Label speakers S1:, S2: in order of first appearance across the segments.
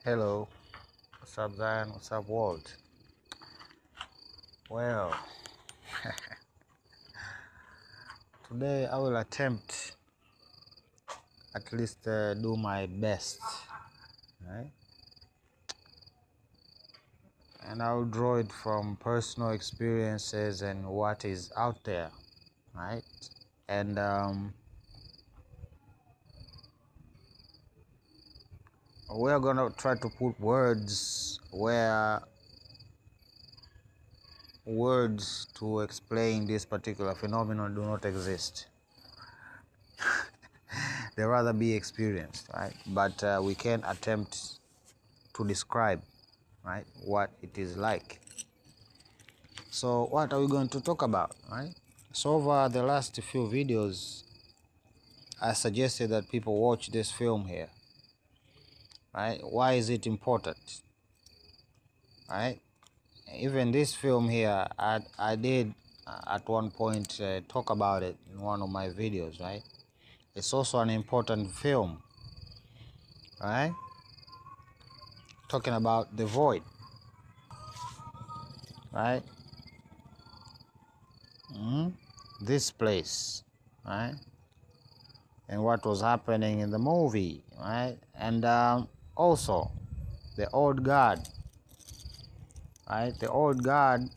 S1: Hello, what's up, Zion? What's up, world? Well, today I will attempt at least do my best, right? And I'll draw it from personal experiences and what is out there, right? And we're gonna try to put words where words to explain this particular phenomenon do not exist. They rather be experienced, right? But we can attempt to describe, right, what it is like. So what are we going to talk about, right? So over the last few videos, I suggested that people watch this film here, right? Why is it important, right? Even this film here, I did at one point talk about it in one of my videos, right? It's also an important film, right? Talking about the void, right? This place, right? And what was happening in the movie, right? And also the old God, right? The old God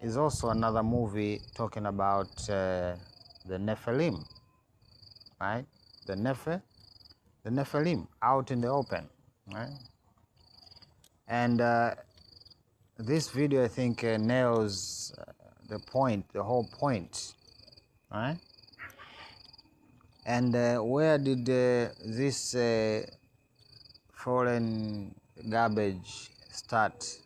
S1: is also another movie talking about the Nephilim, right? The Nephilim out in the open, right? And this video, I think, nails the point, the whole point, right? And where did this foreign garbage start?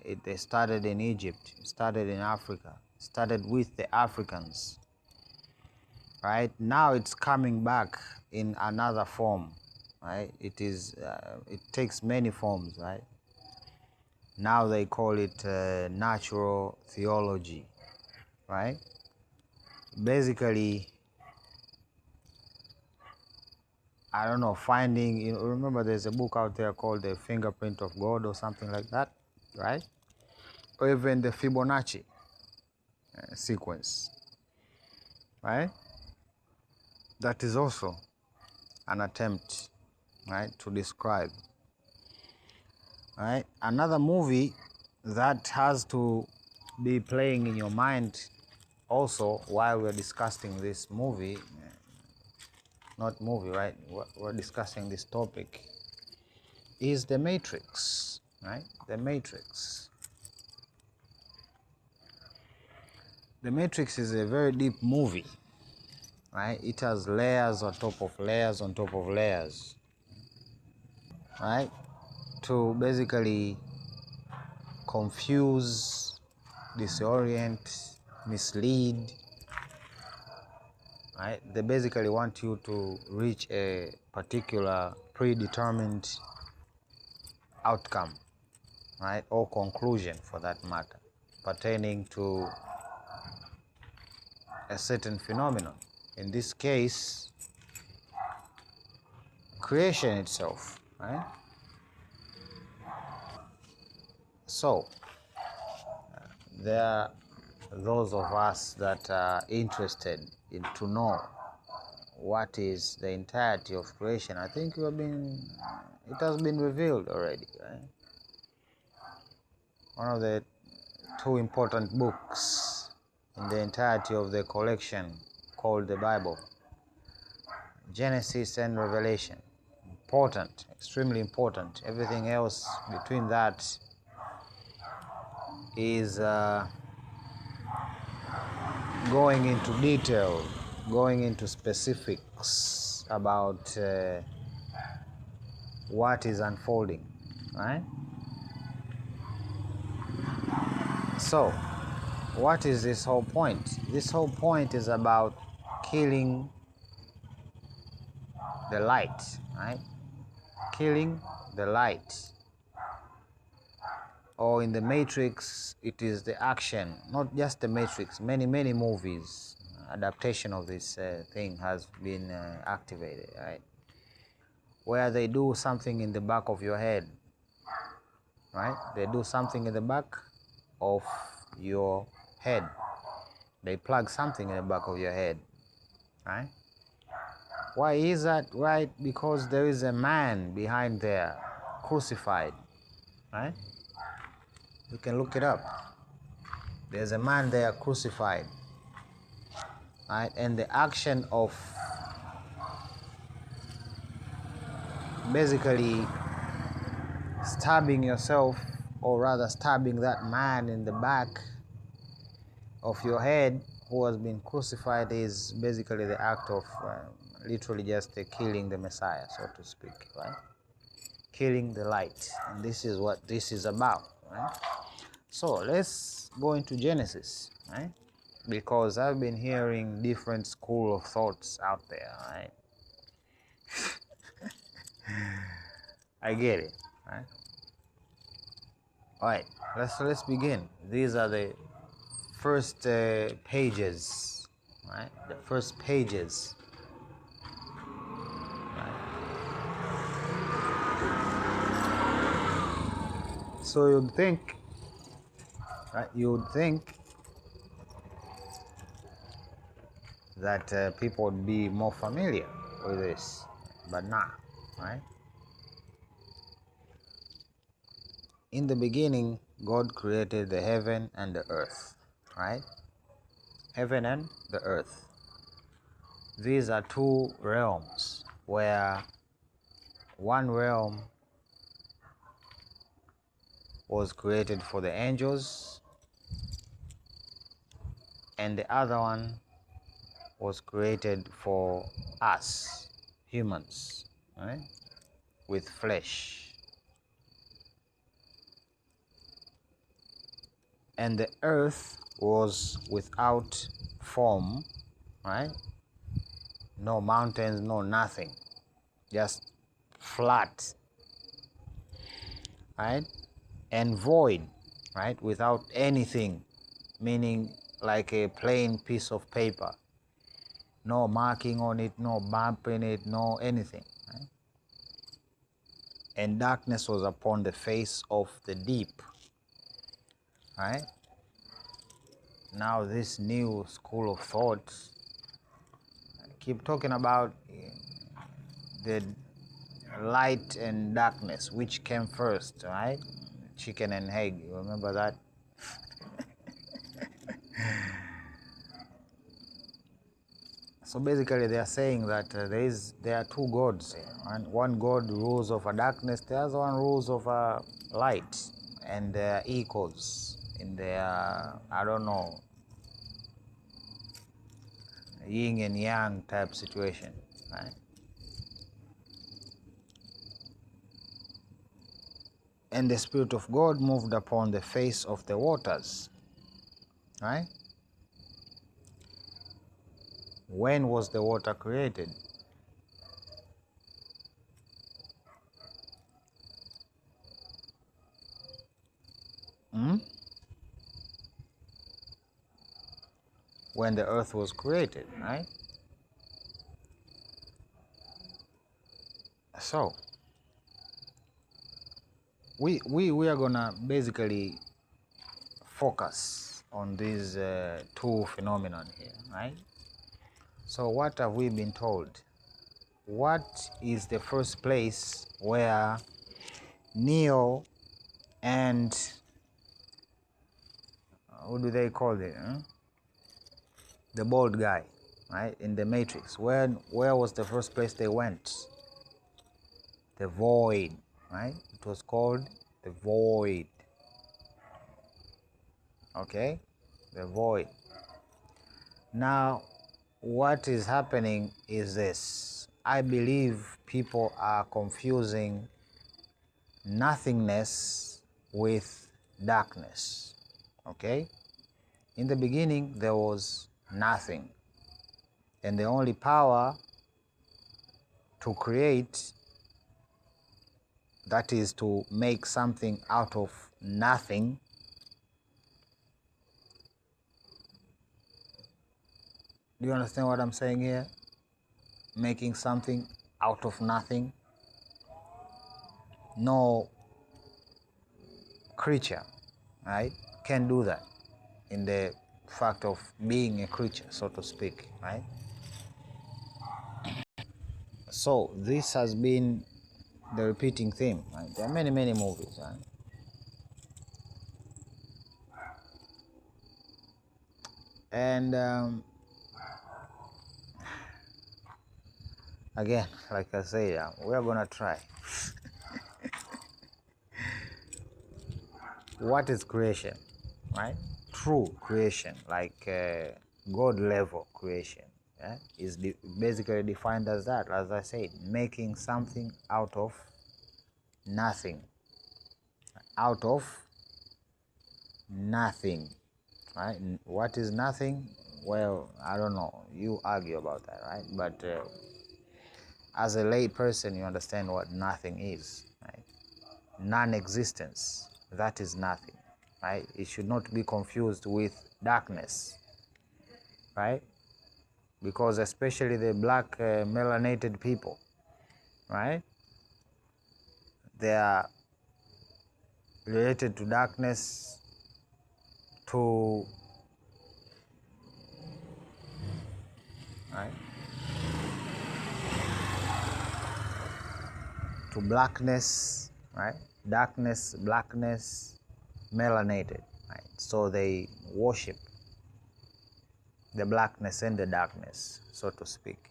S1: It started in Egypt, it started in Africa, it started with the Africans, right? Now it's coming back in another form, right? It takes many forms, right? Now they call it natural theology, right? Basically, I don't know, finding, remember there's a book out there called The Fingerprint of God or something like that, right? Or even the Fibonacci sequence, right? That is also an attempt, right, to describe, right? Another movie that has to be playing in your mind also while we're discussing this movie, not movie, right? We're discussing this topic, is The Matrix, right? The Matrix. The Matrix is a very deep movie, right? It has layers on top of layers on top of layers, right? To basically confuse, disorient, mislead, right? They basically want you to reach a particular predetermined outcome, right? Or conclusion for that matter, pertaining to a certain phenomenon. In this case, creation itself, right? So, there are those of us that are interested in to know what is the entirety of creation. I think it has been revealed already, right? One of the two important books in the entirety of the collection called the Bible, Genesis and Revelation. Important, extremely important. Everything else between that is going into detail, going into specifics about what is unfolding, right? So, what is this whole point? This whole point is about killing the light, right? Killing the light. Or in the Matrix, it is the action, not just the Matrix, many movies, adaptation of this thing has been activated, right? where they do something in the back of your head, right? They do something in the back of your head. They plug something in the back of your head, right? Why is that, right? Because there is a man behind there, crucified, right? You can look it up. There's a man there crucified, right? And the action of basically stabbing yourself, or rather stabbing that man in the back of your head who has been crucified, is basically the act of literally just killing the Messiah, so to speak, right? Killing the light. And this is what this is about, right? So let's go into Genesis, right? Because I've been hearing different school of thoughts out there, right? I get it, right? All right, let's begin. These are the first pages, right? The first pages, right? So you'd think, right? You'd think that people would be more familiar with this, but not, right? In the beginning, God created the heaven and the earth, right? Heaven and the earth. These are two realms, where one realm was created for the angels and the other one was created for us, humans, right? With flesh. And the earth was without form, right? No mountains, no nothing, just flat, right? And void, right? Without anything, meaning like a plain piece of paper. No marking on it, no bump in it, no anything, right? And darkness was upon the face of the deep, right? Now this new school of thought keep talking about the light and darkness, which came first, right? Chicken and egg, you remember that? So basically they are saying that there are two gods, and one god rules over darkness, the other one rules over light, and they are equals in their, I don't know, yin and yang type situation, right? And the Spirit of God moved upon the face of the waters, right? When was the water created? When the earth was created, right? So we are gonna basically focus on these two phenomena here, right? So what have we been told? What is the first place where Neo and what do they call it? The bald guy, right? In the Matrix. Where was the first place they went? The void, right? It was called the void. Okay? The void. Now, what is happening is this. I believe people are confusing nothingness with darkness. Okay? In the beginning, there was nothing. And the only power to create, that is to make something out of nothing, do you understand what I'm saying here? Making something out of nothing. no creature, right, can do that in the fact of being a creature, so to speak, right? So this has been the repeating theme, right? There are many movies, right? And again, like I say, we are gonna try. What is creation, right? True creation, like God level creation, yeah, is basically defined as that, as I said, making something out of nothing. Out of nothing, right? What is nothing? Well, I don't know. You argue about that, right? But as a lay person, you understand what nothing is, right? Non-existence, that is nothing, right? It should not be confused with darkness, right? Because especially the black melanated people, right? They are related to darkness, to, right, to blackness, right? Darkness, blackness, melanated, right? So they worship the blackness and the darkness, so to speak,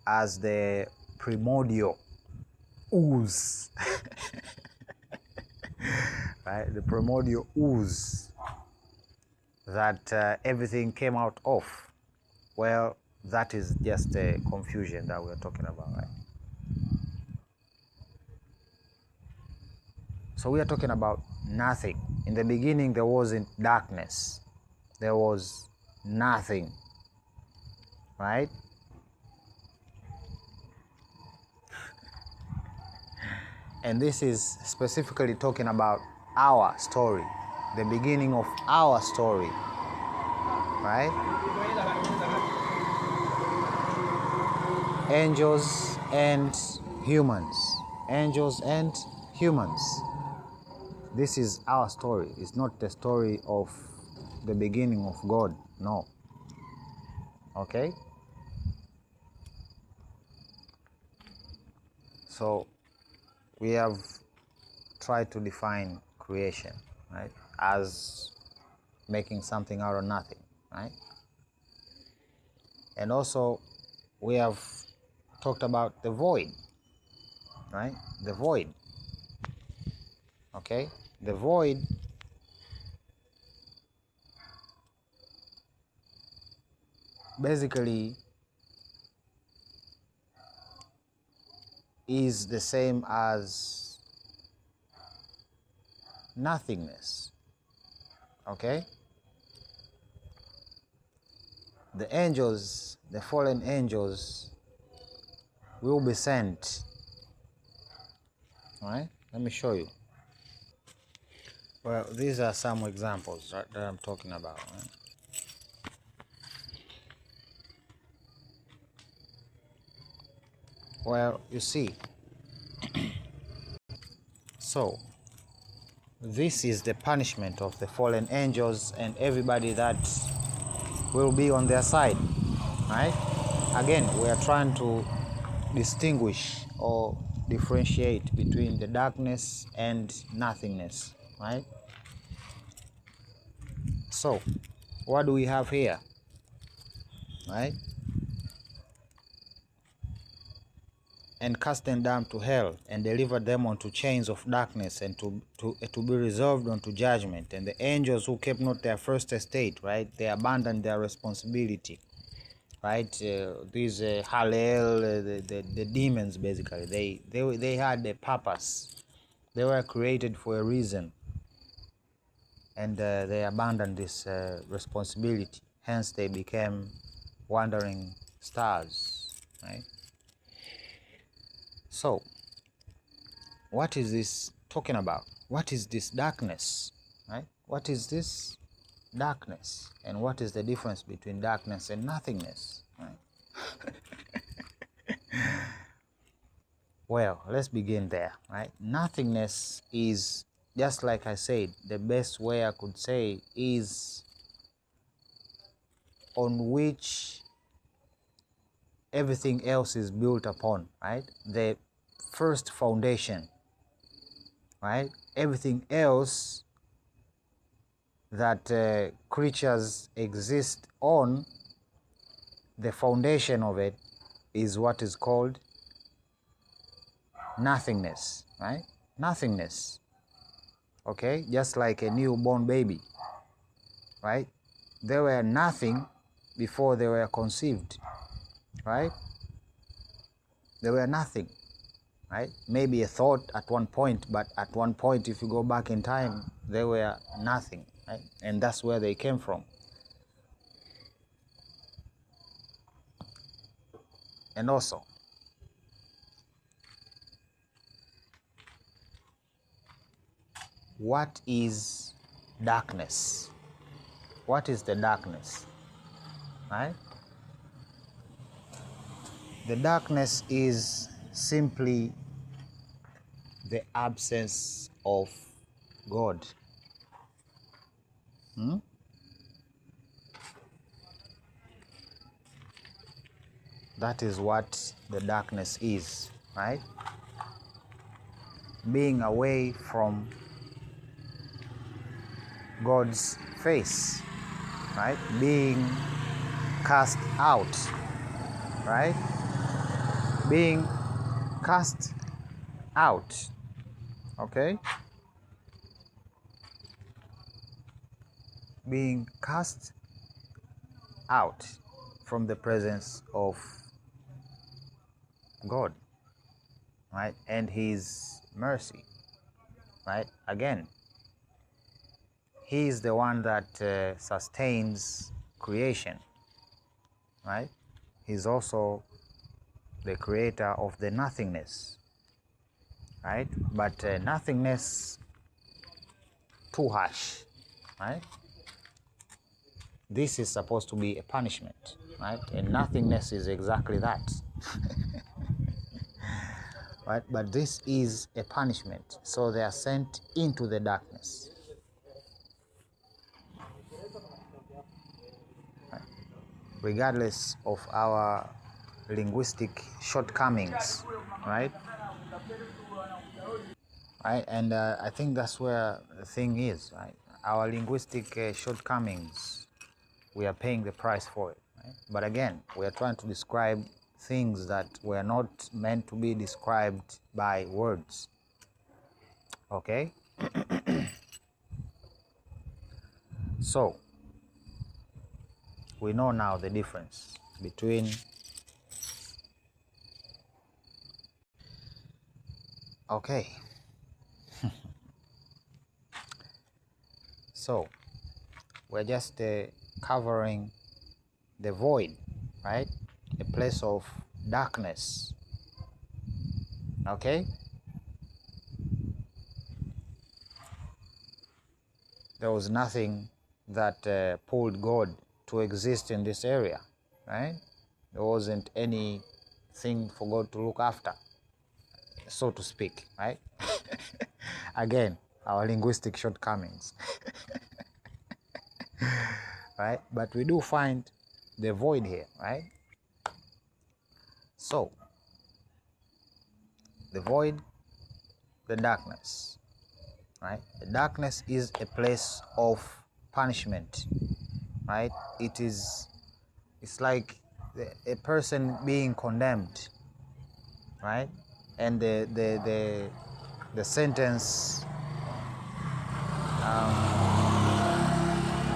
S1: as the primordial ooze, right? The primordial ooze that everything came out of. Well, that is just a confusion that we're talking about, right? So we are talking about nothing. In the beginning, there wasn't darkness. There was nothing, right? And this is specifically talking about our story, the beginning of our story, right? Angels and humans. Angels and humans. This is our story. It's not the story of the beginning of God. No. Okay? So we have tried to define creation, right, as making something out of nothing, right? And also we have talked about the void, right? The void. Okay? The void basically is the same as nothingness. Okay? The angels, the fallen angels, will be sent. Right? Let me show you. Well, these are some examples, right, that I'm talking about. Right? Well, you see, so this is the punishment of the fallen angels and everybody that will be on their side, right? Again, we are trying to distinguish or differentiate between the darkness and nothingness, right? So, what do we have here, right? And cast them down to hell, and delivered them unto chains of darkness, and to be reserved unto judgment. And the angels who kept not their first estate, right? They abandoned their responsibility, right? These Hallel, the demons, basically, they had a purpose. They were created for a reason, and they abandoned this responsibility. Hence, they became wandering stars, right? So, what is this talking about? What is this darkness, right? What is this darkness? And what is the difference between darkness and nothingness, right? Well, let's begin there, right? Nothingness is, just like I said, the best way I could say is on which everything else is built upon, right? The first foundation, right? Everything else that creatures exist on, the foundation of it is what is called nothingness, right? Nothingness, okay? Just like a newborn baby, right? They were nothing before they were conceived, right? They were nothing, right? Maybe a thought at one point, but at one point, if you go back in time, they were nothing, right? And that's where they came from. And also, what is darkness? What is the darkness, right? The darkness is simply the absence of God. That is what the darkness is, right? Being away from God's face, right? Being cast out, right? Being cast out, okay? Being cast out from the presence of God, right? And His mercy, right? Again, He is the one that sustains creation, right? He's also the creator of the nothingness, right? But nothingness too harsh, right? This is supposed to be a punishment, right? And nothingness is exactly that. Right? But this is a punishment. So they are sent into the darkness. Right? Regardless of our linguistic shortcomings, right? Right? And I think that's where the thing is, right? Our linguistic shortcomings, we are paying the price for it. Right? But again, we are trying to describe things that were not meant to be described by words. Okay? So, we know now the difference between okay. So, we're just covering the void, right? A place of darkness. Okay? There was nothing that pulled God to exist in this area, right? There wasn't anything for God to look after, so to speak, right? Again, our linguistic shortcomings. Right? But we do find the void here, right? So, the void, the darkness, right? The darkness is a place of punishment, right? It's like a person being condemned, right? And the sentence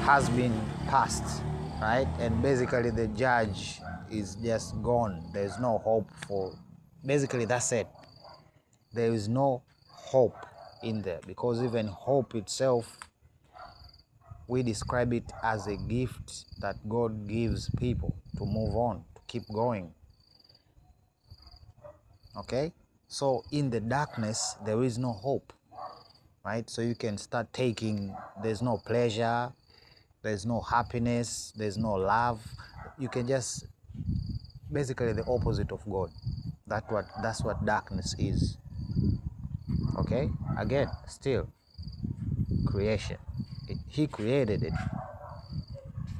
S1: has been passed, right? And basically the judge is just gone. There's no hope for, basically that's it. There is no hope in there, because even hope itself, we describe it as a gift that God gives people to move on, to keep going. Okay? So in the darkness, there is no hope, right? So you can start taking, there's no pleasure, there's no happiness, there's no love. You can just, basically the opposite of God, That's what darkness is. Okay? Again, still creation. He created it.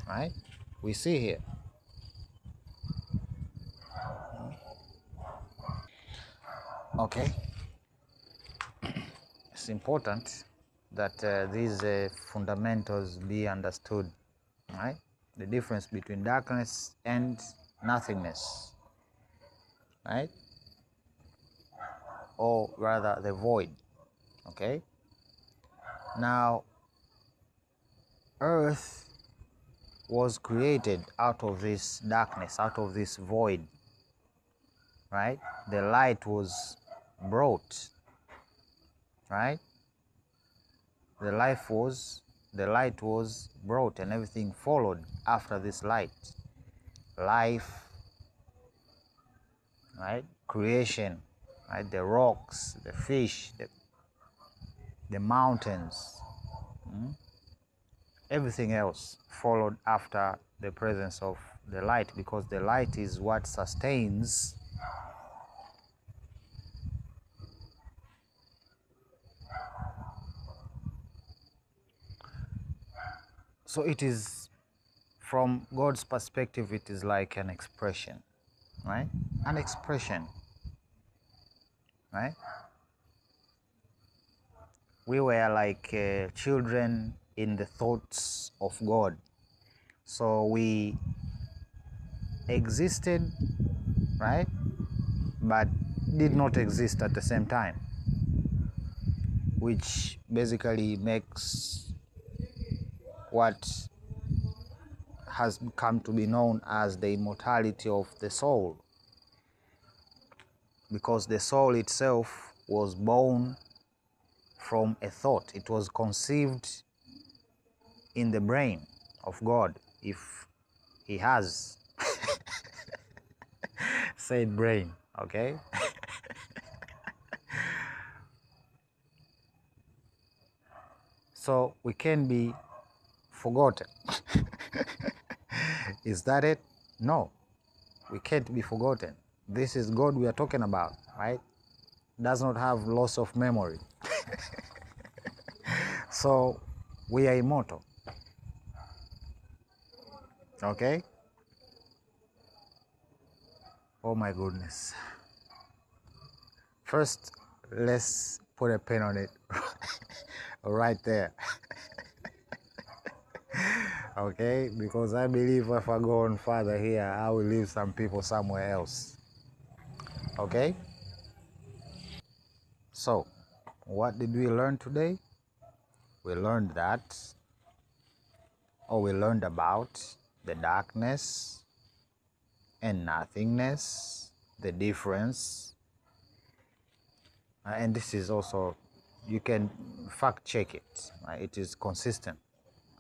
S1: Right? We see here. Okay? It's important that these fundamentals be understood. Right? The difference between darkness and nothingness. Right? Or rather the void. Okay? Now, earth was created out of this darkness, out of this void, right? The light was brought, right? The light was brought, and everything followed after this light. Life, right? Creation, right? The rocks, the fish, the mountains, everything else followed after the presence of the light, because the light is what sustains so it is, from God's perspective, it is like an expression, right? An expression, right? We were like children in the thoughts of God. So we existed, right? But did not exist at the same time, which basically makes what has come to be known as the immortality of the soul, because the soul itself was born from a thought. It was conceived in the brain of God, if he has said brain, okay? So we can be forgotten. Is that it? No, we can't be forgotten. This is God we are talking about, right? Does not have loss of memory. So we are immortal. Okay? Oh my goodness. First, let's put a pin on it right there. Okay? Because I believe if I go on further here, I will leave some people somewhere else. Okay? So, what did we learn today? We learned we learned about the darkness and nothingness, the difference. And this is also, you can fact check it, right? It is consistent,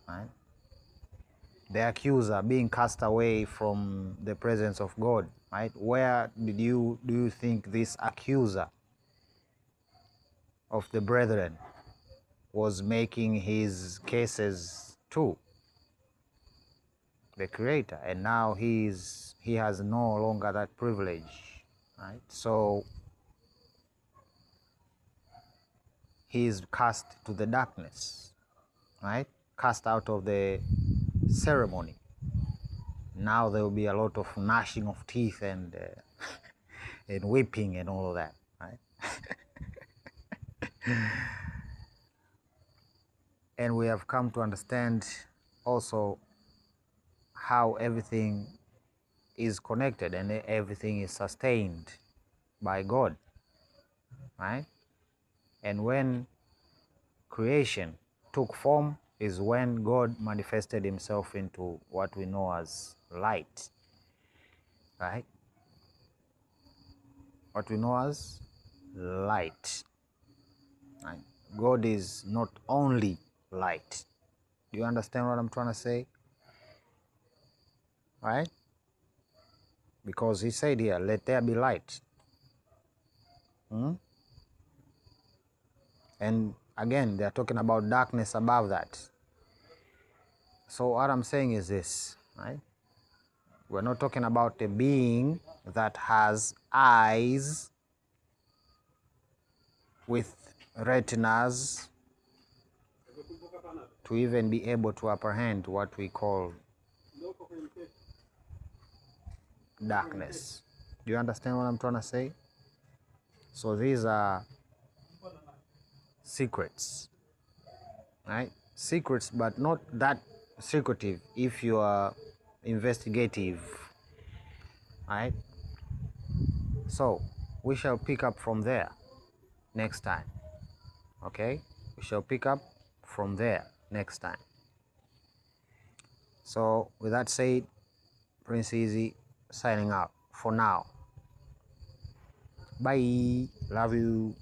S1: right? The accuser being cast away from the presence of God, right? Where do you think this accuser of the brethren was making his cases to? The Creator. And now he has no longer that privilege, right? So he is cast to the darkness, right? Cast out of the ceremony. Now there will be a lot of gnashing of teeth and and weeping and all of that, right? And we have come to understand also how everything is connected and everything is sustained by God, right? And when creation took form is when God manifested himself into what we know as light, right? What we know as light, right? God is not only light. Do you understand what I'm trying to say? Right? Because he said here, let there be light. And again, they are talking about darkness above that. So what I'm saying is this, right? We're not talking about a being that has eyes with retinas to even be able to apprehend what we call darkness. Do you understand what I'm trying to say? So these are secrets, right? Secrets, but not that secretive if you are investigative, right? So we shall pick up from there next time, okay? We shall pick up from there next time. So with that said, Prince Easy signing out for now. Bye. Love you.